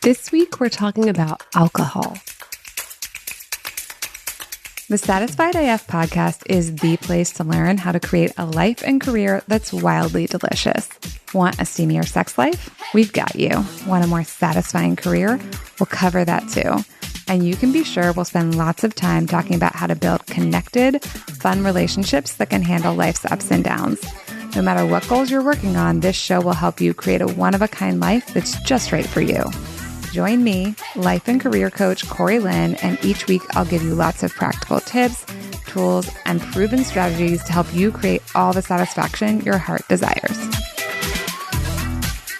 This week, we're talking about alcohol. The Satisfied AF podcast is the place to learn how to create a life and career that's wildly delicious. Want a steamier sex life? We've got you. Want a more satisfying career? We'll cover that too. And you can be sure we'll spend lots of time talking about how to build connected, fun relationships that can handle life's ups and downs. No matter what goals you're working on, this show will help you create a one-of-a-kind life that's just right for you. Join me, life and career coach Corey Lynn, and each week I'll give you lots of practical tips, tools, and proven strategies to help you create all the satisfaction your heart desires.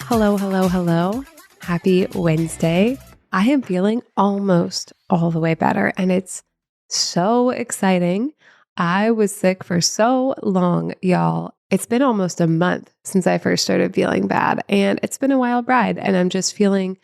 Hello, hello, hello. Happy Wednesday. I am feeling almost all the way better, and it's so exciting. I was sick for so long, y'all. It's been almost a month since I first started feeling bad, and it's been a wild ride, and I'm just feeling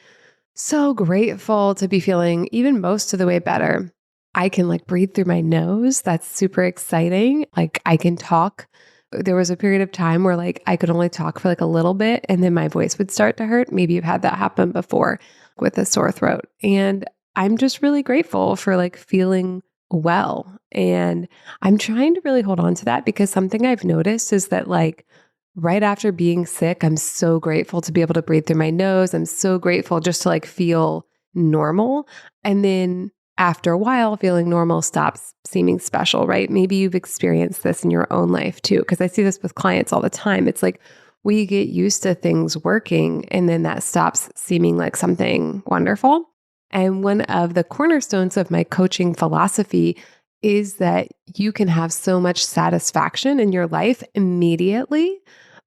so grateful to be feeling even most of the way better. I can breathe through my nose. That's super exciting. I can talk. There was a period of time where I could only talk for a little bit and then my voice would start to hurt. Maybe you've had that happen before with a sore throat. And I'm just really grateful for feeling well. And I'm trying to really hold on to that because something I've noticed is that right after being sick, I'm so grateful to be able to breathe through my nose. I'm so grateful just to feel normal. And then after a while, feeling normal stops seeming special, right? Maybe you've experienced this in your own life too, because I see this with clients all the time. It's we get used to things working and then that stops seeming like something wonderful. And one of the cornerstones of my coaching philosophy is that you can have so much satisfaction in your life immediately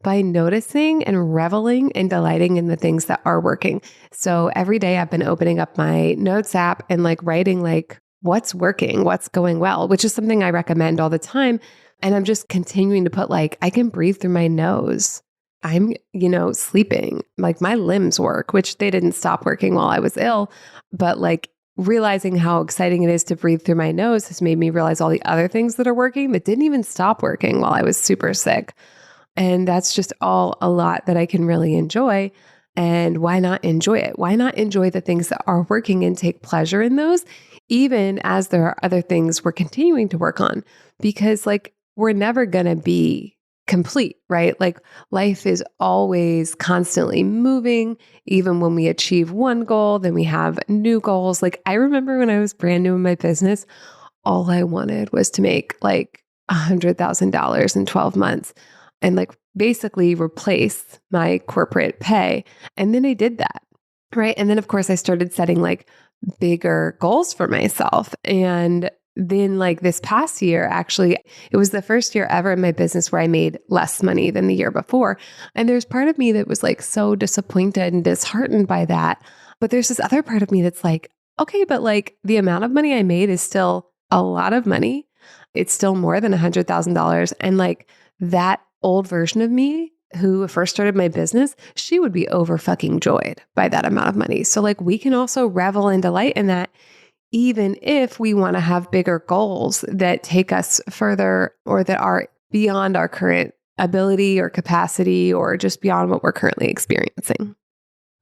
by noticing and reveling and delighting in the things that are working. So every day I've been opening up my notes app and writing what's working, what's going well, which is something I recommend all the time. And I'm just continuing to put I can breathe through my nose. I'm, sleeping, my limbs work, which they didn't stop working while I was ill, but realizing how exciting it is to breathe through my nose has made me realize all the other things that are working that didn't even stop working while I was super sick. And that's just all a lot that I can really enjoy. And why not enjoy it? Why not enjoy the things that are working and take pleasure in those, even as there are other things we're continuing to work on? Because we're never going to be complete, right? Life is always constantly moving. Even when we achieve one goal, then we have new goals. I remember when I was brand new in my business, all I wanted was to make $100,000 in 12 months and basically replace my corporate pay. And then I did that, right? And then of course I started setting bigger goals for myself. And then this past year, actually, it was the first year ever in my business where I made less money than the year before. And there's part of me that was so disappointed and disheartened by that. But there's this other part of me that's okay, but the amount of money I made is still a lot of money. It's still more than $100,000. And that old version of me who first started my business, she would be over fucking joyed by that amount of money. So we can also revel and delight in that, even if we want to have bigger goals that take us further or that are beyond our current ability or capacity or just beyond what we're currently experiencing.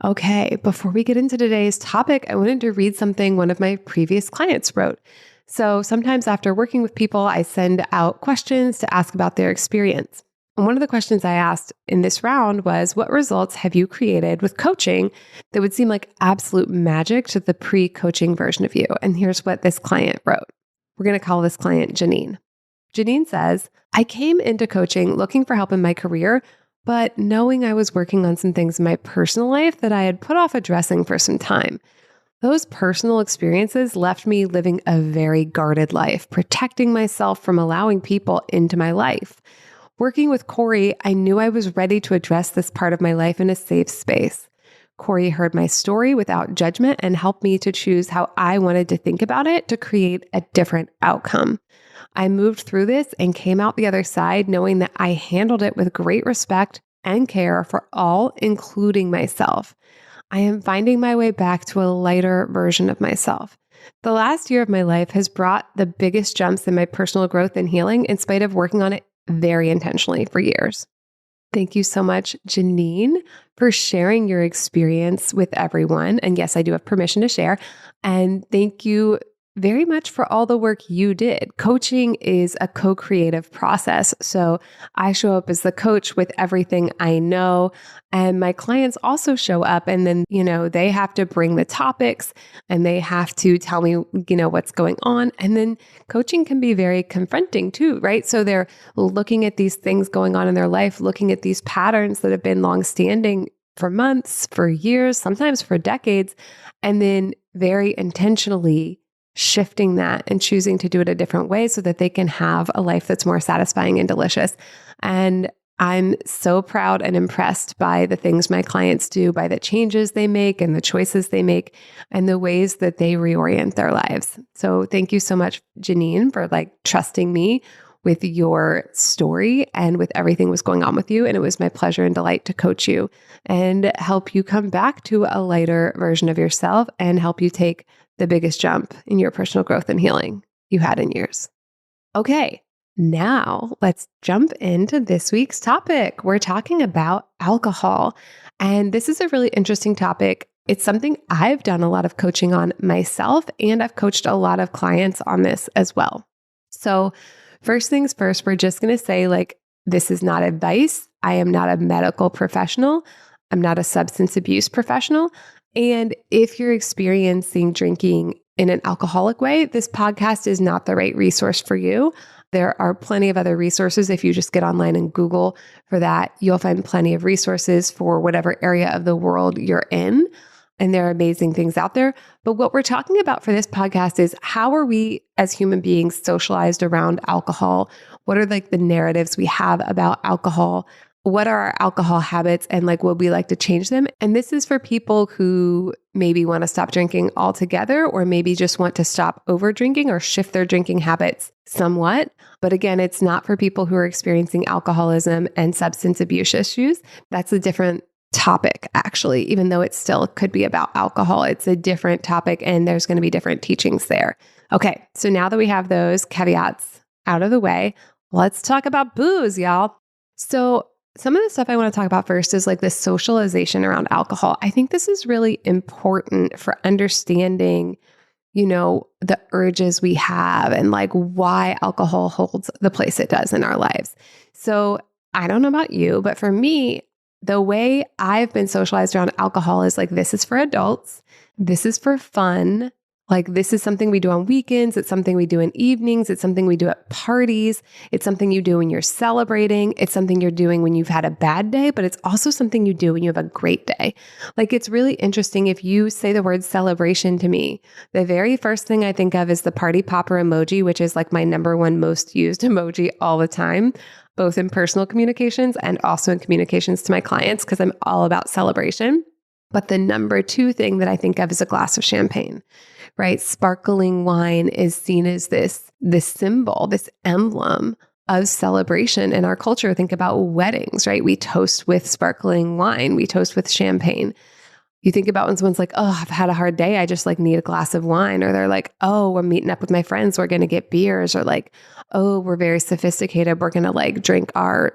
Okay, before we get into today's topic, I wanted to read something one of my previous clients wrote. So sometimes after working with people, I send out questions to ask about their experience. And one of the questions I asked in this round was, what results have you created with coaching that would seem like absolute magic to the pre-coaching version of you? And here's what this client wrote. We're going to call this client Janine. Janine says, I came into coaching looking for help in my career, but knowing I was working on some things in my personal life that I had put off addressing for some time. Those personal experiences left me living a very guarded life, protecting myself from allowing people into my life. Working with Corey, I knew I was ready to address this part of my life in a safe space. Corey heard my story without judgment and helped me to choose how I wanted to think about it to create a different outcome. I moved through this and came out the other side knowing that I handled it with great respect and care for all, including myself. I am finding my way back to a lighter version of myself. The last year of my life has brought the biggest jumps in my personal growth and healing in spite of working on it very intentionally for years. Thank you so much, Janine, for sharing your experience with everyone. And yes, I do have permission to share. And thank you very much for all the work you did. Coaching is a co-creative process. So I show up as the coach with everything I know, and my clients also show up, and then, they have to bring the topics and they have to tell me, what's going on. And then coaching can be very confronting too, right? So they're looking at these things going on in their life, looking at these patterns that have been longstanding for months, for years, sometimes for decades, and then very intentionally shifting that and choosing to do it a different way so that they can have a life that's more satisfying and delicious. And I'm so proud and impressed by the things my clients do, by the changes they make and the choices they make and the ways that they reorient their lives. So thank you so much, Janine, for trusting me with your story and with everything was going on with you. And it was my pleasure and delight to coach you and help you come back to a lighter version of yourself and help you take the biggest jump in your personal growth and healing you had in years. Okay, now let's jump into this week's topic. We're talking about alcohol. And this is a really interesting topic. It's something I've done a lot of coaching on myself, and I've coached a lot of clients on this as well. So first things first, we're just going to say this is not advice. I am not a medical professional. I'm not a substance abuse professional. And if you're experiencing drinking in an alcoholic way, this podcast is not the right resource for you. There are plenty of other resources. If you just get online and Google for that, you'll find plenty of resources for whatever area of the world you're in. And there are amazing things out there. But what we're talking about for this podcast is how are we as human beings socialized around alcohol? What are the narratives we have about alcohol? What are our alcohol habits and would we like to change them? And this is for people who maybe want to stop drinking altogether or maybe just want to stop over drinking or shift their drinking habits somewhat. But again, it's not for people who are experiencing alcoholism and substance abuse issues. That's a different topic, actually, even though it still could be about alcohol. It's a different topic and there's going to be different teachings there. Okay, so now that we have those caveats out of the way, let's talk about booze, y'all. So some of the stuff I want to talk about first is the socialization around alcohol. I think this is really important for understanding, the urges we have and why alcohol holds the place it does in our lives. So I don't know about you, but for me, the way I've been socialized around alcohol is this is for adults. This is for fun. This is something we do on weekends. It's something we do in evenings. It's something we do at parties. It's something you do when you're celebrating. It's something you're doing when you've had a bad day, but it's also something you do when you have a great day. It's really interesting. If you say the word celebration to me, the very first thing I think of is the party popper emoji, which is my number one most used emoji all the time, both in personal communications and also in communications to my clients, because I'm all about celebration. But the number two thing that I think of is a glass of champagne, right? Sparkling wine is seen as this symbol, this emblem of celebration in our culture. Think about weddings, right? We toast with sparkling wine. We toast with champagne. You think about when someone's oh, I've had a hard day. I just need a glass of wine. Or they're oh, I'm meeting up with my friends. We're going to get beers. Or oh, we're very sophisticated. We're going to drink our,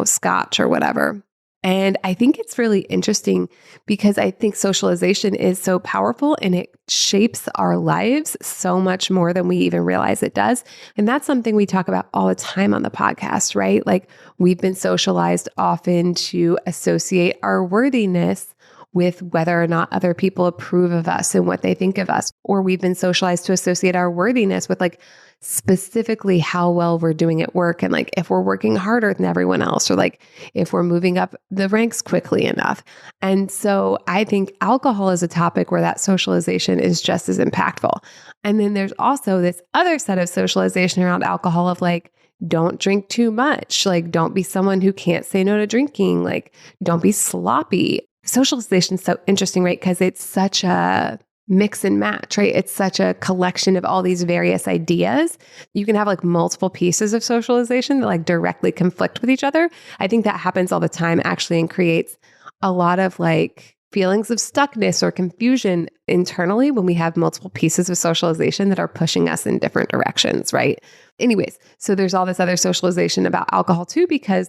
scotch or whatever. And I think it's really interesting because I think socialization is so powerful and it shapes our lives so much more than we even realize it does. And that's something we talk about all the time on the podcast, right? We've been socialized often to associate our worthiness with whether or not other people approve of us and what they think of us. Or we've been socialized to associate our worthiness with specifically how well we're doing at work and if we're working harder than everyone else or if we're moving up the ranks quickly enough. And so I think alcohol is a topic where that socialization is just as impactful. And then there's also this other set of socialization around alcohol of don't drink too much. Don't be someone who can't say no to drinking. Don't be sloppy. Socialization is so interesting, right? Because it's such a mix and match, right? It's such a collection of all these various ideas. You can have multiple pieces of socialization that directly conflict with each other. I think that happens all the time actually and creates a lot of feelings of stuckness or confusion internally when we have multiple pieces of socialization that are pushing us in different directions, right? Anyways, so there's all this other socialization about alcohol too, because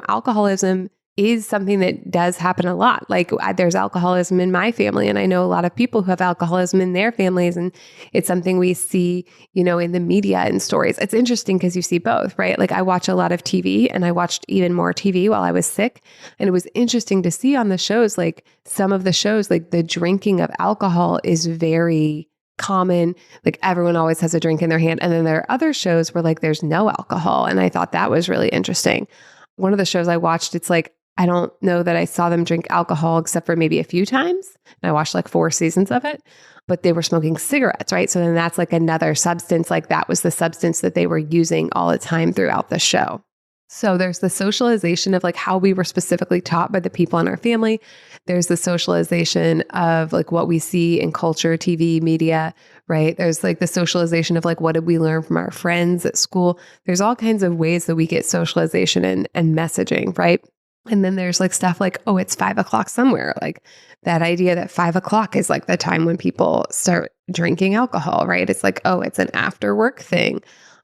alcoholism is something that does happen a lot. Like there's alcoholism in my family, and I know a lot of people who have alcoholism in their families, and it's something we see, in the media and stories. It's interesting because you see both, right? Like I watch a lot of TV, and I watched even more TV while I was sick. And it was interesting to see on the shows, like some of the shows, like the drinking of alcohol is very common. Like everyone always has a drink in their hand. And then there are other shows where like there's no alcohol. And I thought that was really interesting. One of the shows I watched, it's like, I don't know that I saw them drink alcohol except for maybe a few times. And I watched like 4 seasons of it, but they were smoking cigarettes, right? So then that's like another substance. Like that was the substance that they were using all the time throughout the show. So there's the socialization of like how we were specifically taught by the people in our family. There's the socialization of like what we see in culture, TV, media, right? There's like the socialization of like, what did we learn from our friends at school? There's all kinds of ways that we get socialization and messaging, right? And then there's like stuff like, oh, it's 5 o'clock somewhere. Like that idea that 5 o'clock is like the time when people start drinking alcohol, right? It's like, oh, it's an after work thing.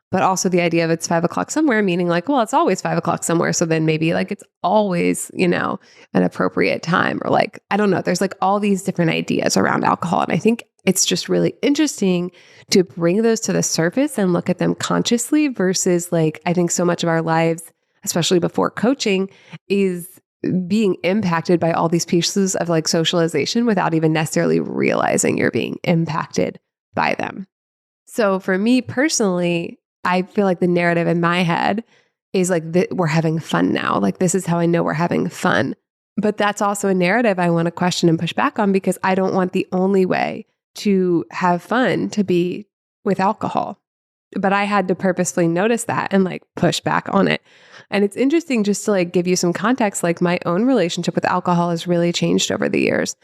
But also the idea of it's 5 o'clock somewhere, meaning like, well, it's always 5 o'clock somewhere. So then maybe like it's always, an appropriate time, or like, I don't know. There's like all these different ideas around alcohol. And I think it's just really interesting to bring those to the surface and look at them consciously versus like, I think so much of our lives, especially before coaching, is being impacted by all these pieces of like socialization without even necessarily realizing you're being impacted by them. So for me personally, I feel like the narrative in my head is like, we're having fun now. Like, this is how I know we're having fun. But that's also a narrative I want to question and push back on, because I don't want the only way to have fun to be with alcohol. But I had to purposefully notice that and like push back on it. And it's interesting just to like give you some context, like my own relationship with alcohol has really changed over the years.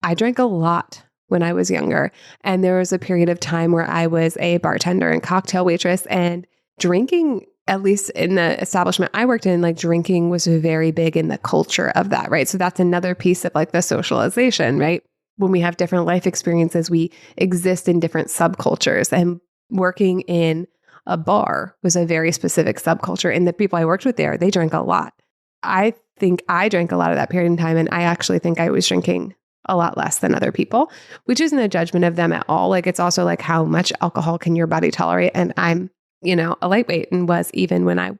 I drank a lot when I was younger. And there was a period of time where I was a bartender and cocktail waitress, and drinking, at least in the establishment I worked in, like drinking was very big in the culture of that, right? So that's another piece of like the socialization, right? When we have different life experiences, we exist in different subcultures, and working in a bar was a very specific subculture. And the people I worked with there, they drank a lot. I think I drank a lot of that period in time. And I actually think I was drinking a lot less than other people, which isn't a judgment of them at all. Like it's also like, how much alcohol can your body tolerate? And I'm, a lightweight, and was even when I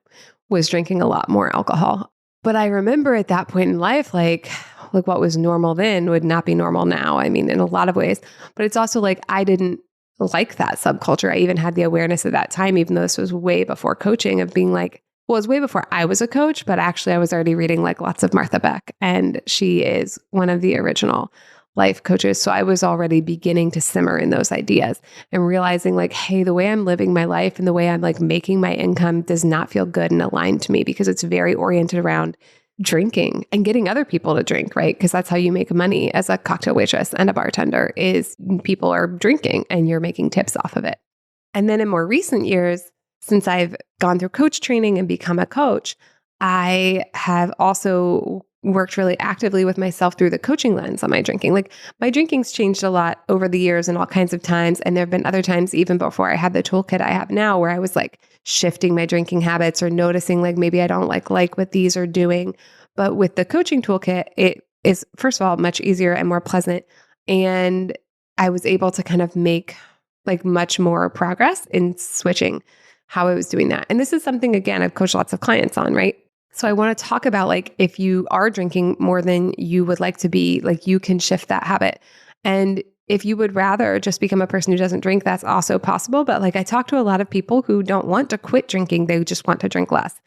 was drinking a lot more alcohol. But I remember at that point in life, like what was normal then would not be normal now. I mean, in a lot of ways, but it's also like, I didn't like that subculture. I even had the awareness at that time, even though this was way before coaching, of being like, well, it was way before I was a coach, but actually I was already reading like lots of Martha Beck, and she is one of the original life coaches. So I was already beginning to simmer in those ideas and realizing like, hey, the way I'm living my life and the way I'm like making my income does not feel good and aligned to me, because it's very oriented around drinking and getting other people to drink, right? Because that's how you make money as a cocktail waitress and a bartender, is people are drinking and you're making tips off of it. And then in more recent years, since I've gone through coach training and become a coach, I have also worked really actively with myself through the coaching lens on my drinking. Like my drinking's changed a lot over the years and all kinds of times. And there have been other times, even before I had the toolkit I have now, where I was like shifting my drinking habits or noticing like maybe I don't like what these are doing. But with the coaching toolkit, it is, first of all, much easier and more pleasant. And I was able to kind of make like much more progress in switching how I was doing that. And this is something, again, I've coached lots of clients on, right? So I want to talk about like, if you are drinking more than you would like to be, like you can shift that habit. And if you would rather just become a person who doesn't drink, that's also possible. But like I talk to a lot of people who don't want to quit drinking. They just want to drink less.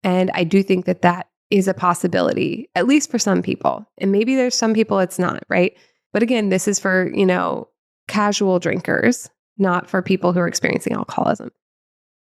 And I do think that that is a possibility, at least for some people. And maybe there's some people it's not, right? But again, this is for, casual drinkers, not for people who are experiencing alcoholism.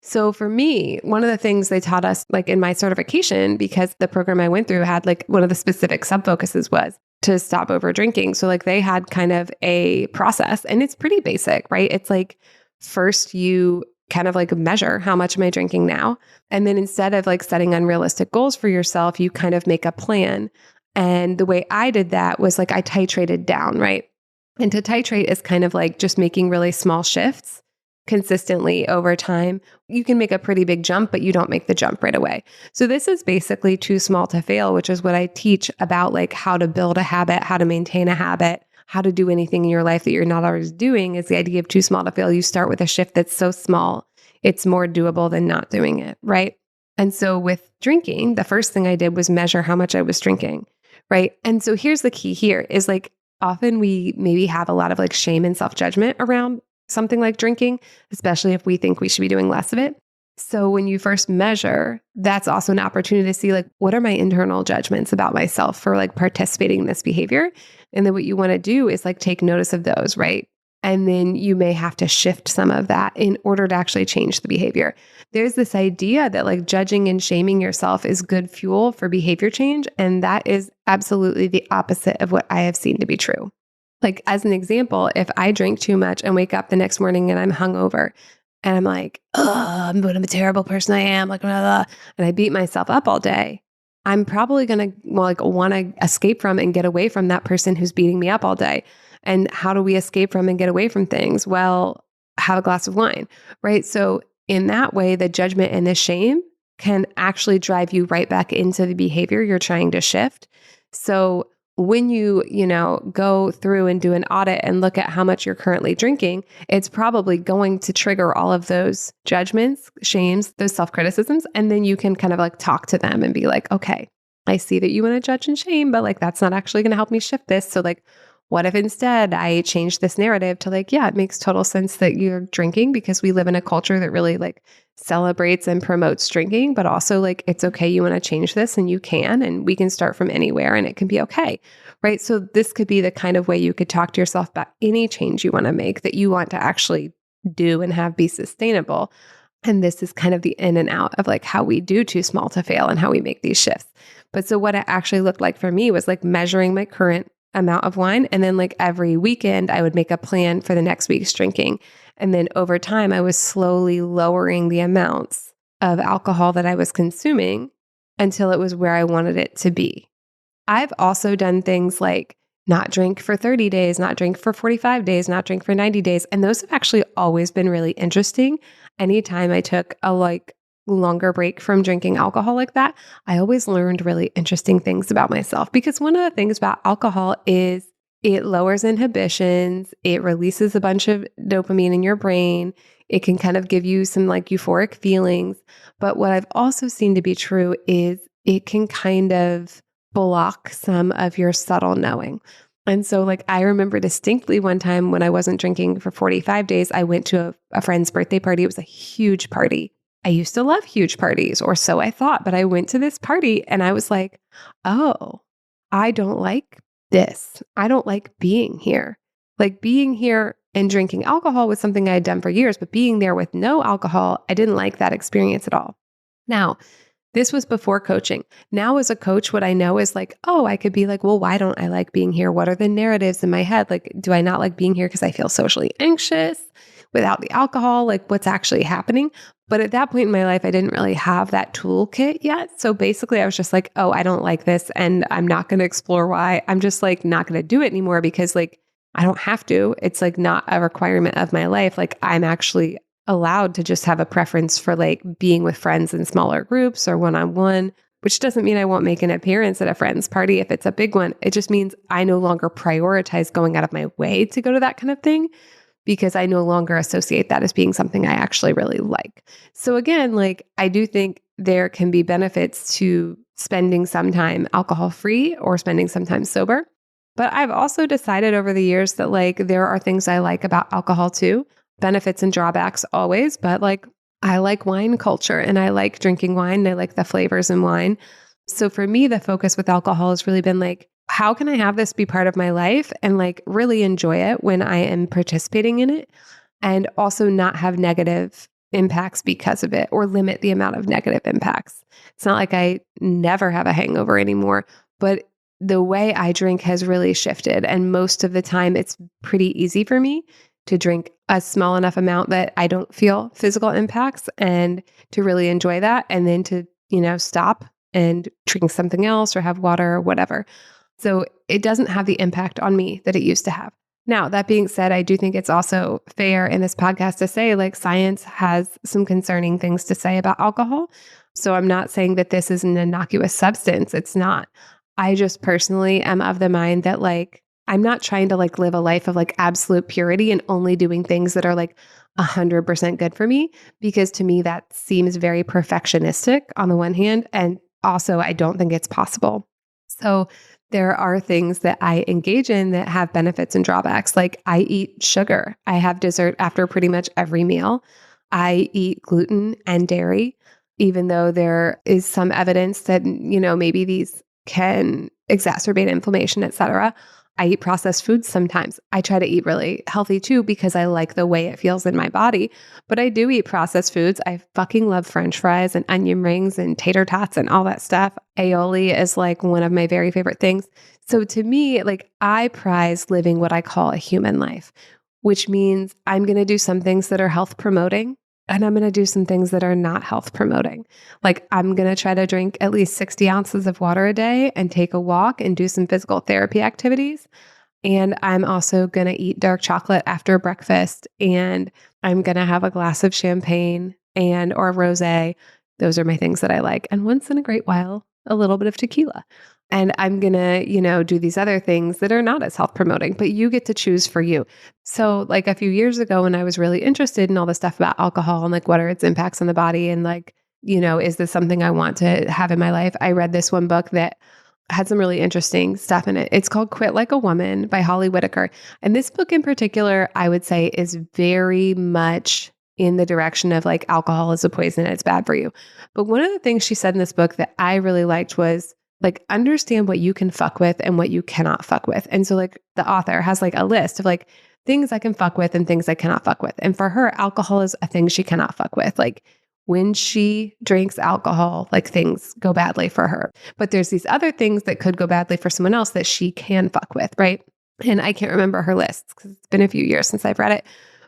So for me, one of the things they taught us like in my certification, because the program I went through had like one of the specific sub-focuses was to stop over drinking. So like they had kind of a process, and it's pretty basic, right? It's like, first you kind of like measure how much am I drinking now? And then instead of like setting unrealistic goals for yourself, you kind of make a plan. And the way I did that was like I titrated down, right? And to titrate is kind of like just making really small shifts, consistently over time, you can make a pretty big jump, but you don't make the jump right away. So this is basically too small to fail, which is what I teach about like how to build a habit, how to maintain a habit, how to do anything in your life that you're not always doing is the idea of too small to fail. You start with a shift that's so small, it's more doable than not doing it, right? And so with drinking, the first thing I did was measure how much I was drinking, right? And so here's the key here is like often we maybe have a lot of like shame and self-judgment around something like drinking, especially if we think we should be doing less of it. So when you first measure, that's also an opportunity to see like, what are my internal judgments about myself for like participating in this behavior? And then what you want to do is like take notice of those, right? And then you may have to shift some of that in order to actually change the behavior. There's this idea that like judging and shaming yourself is good fuel for behavior change. And that is absolutely the opposite of what I have seen to be true. Like as an example, if I drink too much and wake up the next morning and I'm hungover and I'm like, oh, what a terrible person I am, like, blah, blah, and I beat myself up all day, I'm probably going to want to escape from and get away from that person who's beating me up all day. And how do we escape from and get away from things? Well, have a glass of wine, right? So in that way, the judgment and the shame can actually drive you right back into the behavior you're trying to shift. So when you go through and do an audit and look at how much you're currently drinking, it's probably going to trigger all of those judgments, shames, those self-criticisms. And then you can kind of like talk to them and be like, okay, I see that you want to judge and shame, but like, that's not actually going to help me shift this. So like, what if instead I change this narrative to like, yeah, it makes total sense that you're drinking because we live in a culture that really like celebrates and promotes drinking, but also like, it's okay. You want to change this and you can, and we can start from anywhere and it can be okay. Right. So this could be the kind of way you could talk to yourself about any change you want to make that you want to actually do and have be sustainable. And this is kind of the in and out of like how we do too small to fail and how we make these shifts. But so what it actually looked like for me was like measuring my current amount of wine. And then like every weekend, I would make a plan for the next week's drinking. And then over time, I was slowly lowering the amounts of alcohol that I was consuming until it was where I wanted it to be. I've also done things like not drink for 30 days, not drink for 45 days, not drink for 90 days. And those have actually always been really interesting. Anytime I took a like longer break from drinking alcohol like that, I always learned really interesting things about myself. Because one of the things about alcohol is it lowers inhibitions, it releases a bunch of dopamine in your brain, it can kind of give you some like euphoric feelings. But what I've also seen to be true is it can kind of block some of your subtle knowing. And so like I remember distinctly one time when I wasn't drinking for 45 days, I went to a friend's birthday party. It was a huge party. I used to love huge parties, or so I thought, but I went to this party and I was like, oh, I don't like this. I don't like being here. Like being here and drinking alcohol was something I had done for years, but being there with no alcohol, I didn't like that experience at all. Now, this was before coaching. Now as a coach, what I know is like, oh, I could be like, well, why don't I like being here? What are the narratives in my head? Like, do I not like being here because I feel socially anxious without the alcohol? Like what's actually happening? But at that point in my life, I didn't really have that toolkit yet. So basically I was just like, oh, I don't like this and I'm not going to explore why. I'm just like not going to do it anymore because like I don't have to. It's like not a requirement of my life. Like I'm actually allowed to just have a preference for like being with friends in smaller groups or one-on-one, which doesn't mean I won't make an appearance at a friend's party if it's a big one. It just means I no longer prioritize going out of my way to go to that kind of thing, because I no longer associate that as being something I actually really like. So again, like I do think there can be benefits to spending some time alcohol-free or spending some time sober. But I've also decided over the years that like there are things I like about alcohol too, benefits and drawbacks always, but like I like wine culture and I like drinking wine and I like the flavors in wine. So for me, the focus with alcohol has really been like, how can I have this be part of my life and like really enjoy it when I am participating in it, and also not have negative impacts because of it or limit the amount of negative impacts. It's not like I never have a hangover anymore, but the way I drink has really shifted. And most of the time it's pretty easy for me to drink a small enough amount that I don't feel physical impacts and to really enjoy that. And then to, stop and drink something else or have water or whatever. So it doesn't have the impact on me that it used to have. Now, that being said, I do think it's also fair in this podcast to say like science has some concerning things to say about alcohol. So I'm not saying that this is an innocuous substance. It's not. I just personally am of the mind that like, I'm not trying to like live a life of like absolute purity and only doing things that are like 100% good for me, because to me that seems very perfectionistic on the one hand. And also, I don't think it's possible. So there are things that I engage in that have benefits and drawbacks. Like I eat sugar. I have dessert after pretty much every meal. I eat gluten and dairy, even though there is some evidence that, maybe these can exacerbate inflammation, et cetera. I eat processed foods sometimes. I try to eat really healthy too because I like the way it feels in my body. But I do eat processed foods. I fucking love French fries and onion rings and tater tots and all that stuff. Aioli is like one of my very favorite things. So to me, like I prize living what I call a human life, which means I'm going to do some things that are health promoting. And I'm going to do some things that are not health promoting. Like I'm going to try to drink at least 60 ounces of water a day and take a walk and do some physical therapy activities. And I'm also going to eat dark chocolate after breakfast. And I'm going to have a glass of champagne or rosé. Those are my things that I like. And once in a great while, a little bit of tequila. And I'm going to, do these other things that are not as health promoting, but you get to choose for you. So like a few years ago when I was really interested in all the stuff about alcohol and like what are its impacts on the body and like, is this something I want to have in my life? I read this one book that had some really interesting stuff in it. It's called Quit Like a Woman by Holly Whitaker. And this book in particular, I would say is very much in the direction of like alcohol is a poison and it's bad for you. But one of the things she said in this book that I really liked was like, understand what you can fuck with and what you cannot fuck with. And so like the author has like a list of like things I can fuck with and things I cannot fuck with. And for her, alcohol is a thing she cannot fuck with. Like when she drinks alcohol, like things go badly for her. But there's these other things that could go badly for someone else that she can fuck with, right? And I can't remember her lists because it's been a few years since I've read it.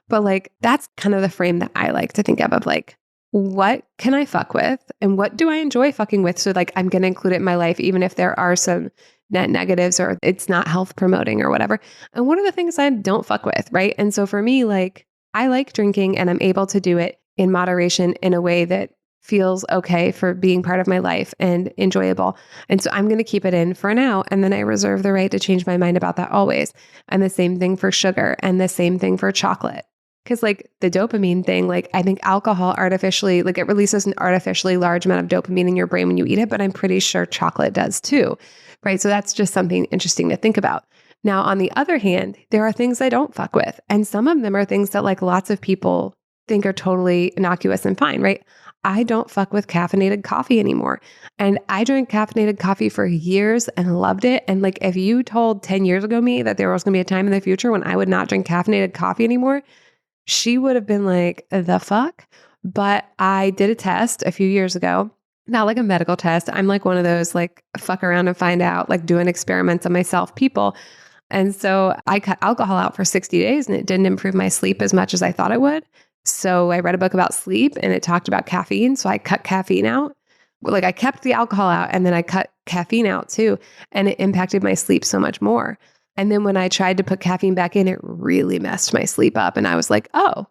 But like that's kind of the frame that I like to think of like, what can I fuck with and what do I enjoy fucking with? So like, I'm going to include it in my life, even if there are some net negatives or it's not health promoting or whatever. And what are the things I don't fuck with? Right. And so for me, like I like drinking and I'm able to do it in moderation in a way that feels okay for being part of my life and enjoyable. And so I'm going to keep it in for now. And then I reserve the right to change my mind about that always. And the same thing for sugar and the same thing for chocolate. Because like the dopamine thing, like I think alcohol artificially, like it releases an artificially large amount of dopamine in your brain when you eat it, but I'm pretty sure chocolate does too, right? So that's just something interesting to think about. Now, on the other hand, there are things I don't fuck with. And some of them are things that like lots of people think are totally innocuous and fine, right? I don't fuck with caffeinated coffee anymore. And I drank caffeinated coffee for years and loved it. And like if you told 10 years ago me that there was going to be a time in the future when I would not drink caffeinated coffee anymore, she would have been like, the fuck? But I did a test a few years ago, not like a medical test. I'm like one of those like fuck around and find out, like doing experiments on myself people. And so I cut alcohol out for 60 days and it didn't improve my sleep as much as I thought it would. So I read a book about sleep and it talked about caffeine. So I cut caffeine out. Like I kept the alcohol out and then I cut caffeine out too. And it impacted my sleep so much more. And then when I tried to put caffeine back in, it really messed my sleep up. And I was like, oh,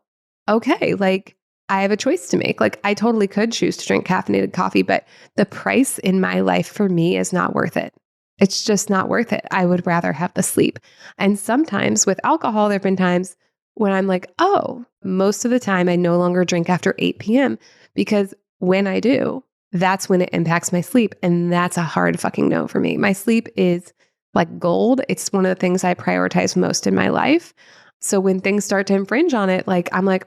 okay. Like I have a choice to make. Like I totally could choose to drink caffeinated coffee, but the price in my life for me is not worth it. It's just not worth it. I would rather have the sleep. And sometimes with alcohol, there have been times when I'm like, oh, most of the time I no longer drink after 8 p.m. because when I do, that's when it impacts my sleep. And that's a hard fucking no for me. My sleep is like gold. It's one of the things I prioritize most in my life. So when things start to infringe on it, like I'm like,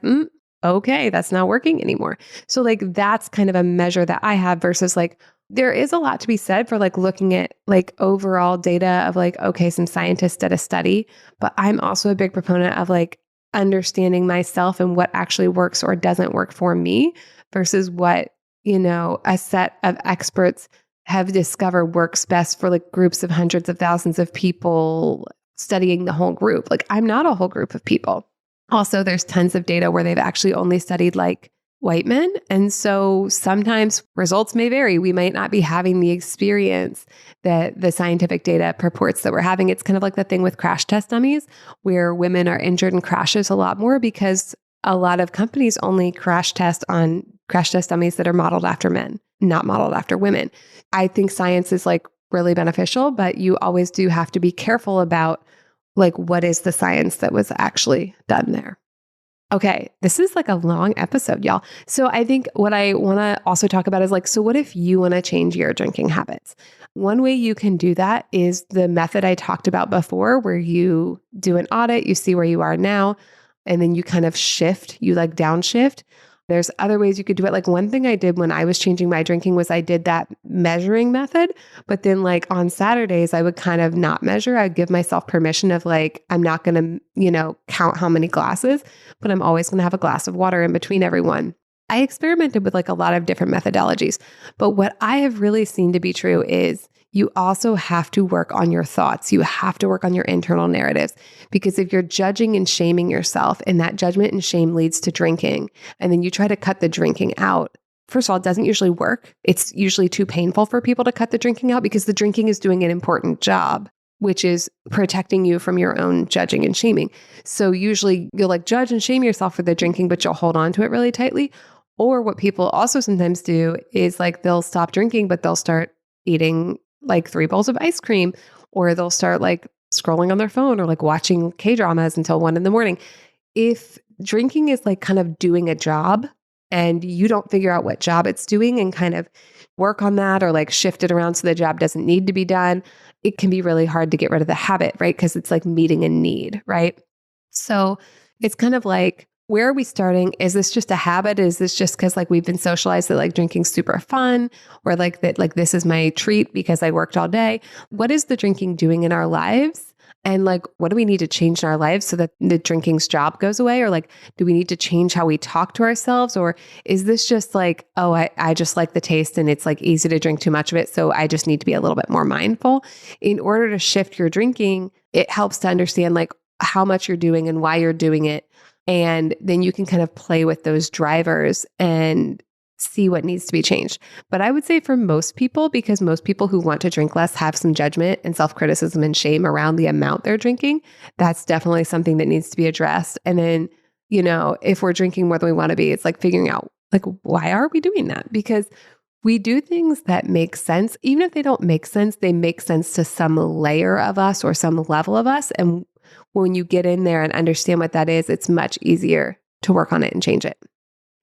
okay, that's not working anymore. So like that's kind of a measure that I have versus like there is a lot to be said for like looking at like overall data of like, okay, some scientists did a study, but I'm also a big proponent of like understanding myself and what actually works or doesn't work for me versus what, a set of experts have discovered works best for like groups of hundreds of thousands of people studying the whole group. Like I'm not a whole group of people. Also, there's tons of data where they've actually only studied like white men. And so sometimes results may vary. We might not be having the experience that the scientific data purports that we're having. It's kind of like the thing with crash test dummies, where women are injured in crashes a lot more because a lot of companies only crash test dummies that are modeled after men, not modeled after women. I think science is like really beneficial, but you always do have to be careful about like, what is the science that was actually done there? Okay, this is like a long episode, y'all. So I think what I want to also talk about is like, so what if you want to change your drinking habits? One way you can do that is the method I talked about before, where you do an audit, you see where you are now, and then you kind of shift, you like downshift. There's other ways you could do it. Like one thing I did when I was changing my drinking was I did that measuring method, but then like on Saturdays, I would kind of not measure. I'd give myself permission of like, I'm not going to, count how many glasses, but I'm always going to have a glass of water in between every one. I experimented with like a lot of different methodologies, but what I have really seen to be true is you also have to work on your thoughts. You have to work on your internal narratives, because if you're judging and shaming yourself and that judgment and shame leads to drinking, and then you try to cut the drinking out, first of all, it doesn't usually work. It's usually too painful for people to cut the drinking out because the drinking is doing an important job, which is protecting you from your own judging and shaming. So usually you'll like judge and shame yourself for the drinking, but you'll hold on to it really tightly. Or what people also sometimes do is like they'll stop drinking, but they'll start eating like 3 bowls of ice cream, or they'll start like scrolling on their phone or like watching K-dramas until 1 a.m. If drinking is like kind of doing a job and you don't figure out what job it's doing and kind of work on that or like shift it around so the job doesn't need to be done, it can be really hard to get rid of the habit, right? Because it's like meeting a need, right? So it's kind of like, where are we starting? Is this just a habit? Is this just because like we've been socialized that like drinking's super fun, or like that like this is my treat because I worked all day? What is the drinking doing in our lives? And like, what do we need to change in our lives so that the drinking's job goes away? Or like, do we need to change how we talk to ourselves? Or is this just like, oh, I just like the taste and it's like easy to drink too much of it, so I just need to be a little bit more mindful? In order to shift your drinking, it helps to understand like how much you're doing and why you're doing it. And then you can kind of play with those drivers and see what needs to be changed. But I would say for most people, because most people who want to drink less have some judgment and self-criticism and shame around the amount they're drinking, that's definitely something that needs to be addressed. And then, if we're drinking more than we want to be, it's like figuring out like, why are we doing that? Because we do things that make sense. Even if they don't make sense, they make sense to some layer of us or some level of us. And when you get in there and understand what that is, it's much easier to work on it and change it.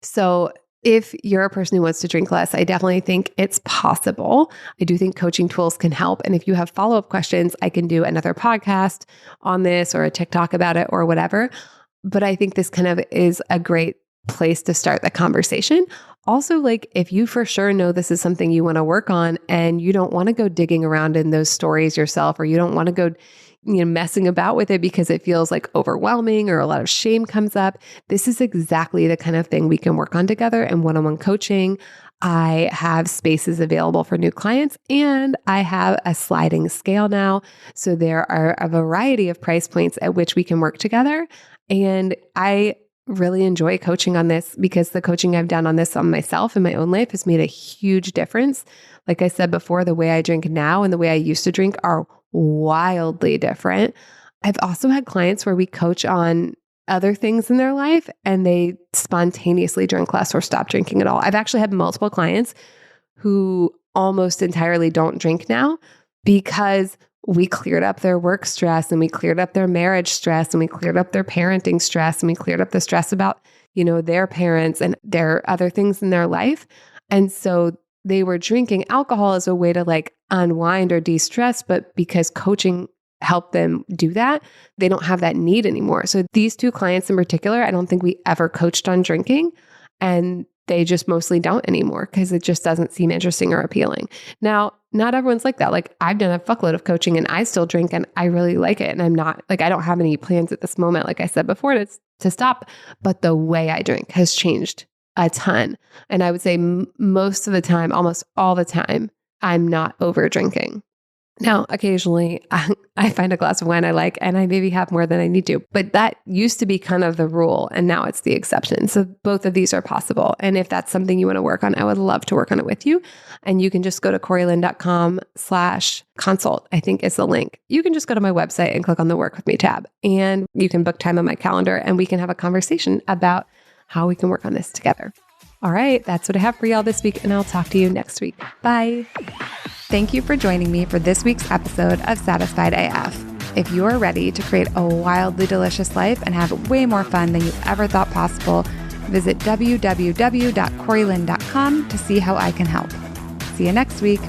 So if you're a person who wants to drink less, I definitely think it's possible. I do think coaching tools can help. And if you have follow-up questions, I can do another podcast on this or a TikTok about it or whatever. But I think this kind of is a great place to start the conversation. Also, like if you for sure know this is something you want to work on and you don't want to go digging around in those stories yourself, or you don't want to go messing about with it because it feels like overwhelming or a lot of shame comes up, this is exactly the kind of thing we can work on together in one-on-one coaching. I have spaces available for new clients, and I have a sliding scale now. So there are a variety of price points at which we can work together. And I really enjoy coaching on this because the coaching I've done on this on myself in my own life has made a huge difference. Like I said before, the way I drink now and the way I used to drink are wildly different. I've also had clients where we coach on other things in their life and they spontaneously drink less or stop drinking at all. I've actually had multiple clients who almost entirely don't drink now because we cleared up their work stress and we cleared up their marriage stress and we cleared up their parenting stress and we cleared up the stress about, their parents and their other things in their life. And so they were drinking alcohol as a way to like unwind or de-stress, but because coaching helped them do that, they don't have that need anymore. So these 2 clients in particular, I don't think we ever coached on drinking, and they just mostly don't anymore because it just doesn't seem interesting or appealing. Now, not everyone's like that. Like I've done a fuckload of coaching and I still drink and I really like it. And I'm not like, I don't have any plans at this moment, like I said before, to stop, but the way I drink has changed a ton. And I would say most of the time, almost all the time, I'm not over drinking. Now, occasionally I find a glass of wine I like and I maybe have more than I need to, but that used to be kind of the rule and now it's the exception. So both of these are possible. And if that's something you want to work on, I would love to work on it with you. And you can just go to corylyn.com/consult, I think is the link. You can just go to my website and click on the Work With Me tab and you can book time on my calendar and we can have a conversation about how we can work on this together. All right, that's what I have for y'all this week and I'll talk to you next week. Bye. Thank you for joining me for this week's episode of Satisfied AF. If you're ready to create a wildly delicious life and have way more fun than you ever thought possible, visit www.corylyn.com to see how I can help. See you next week.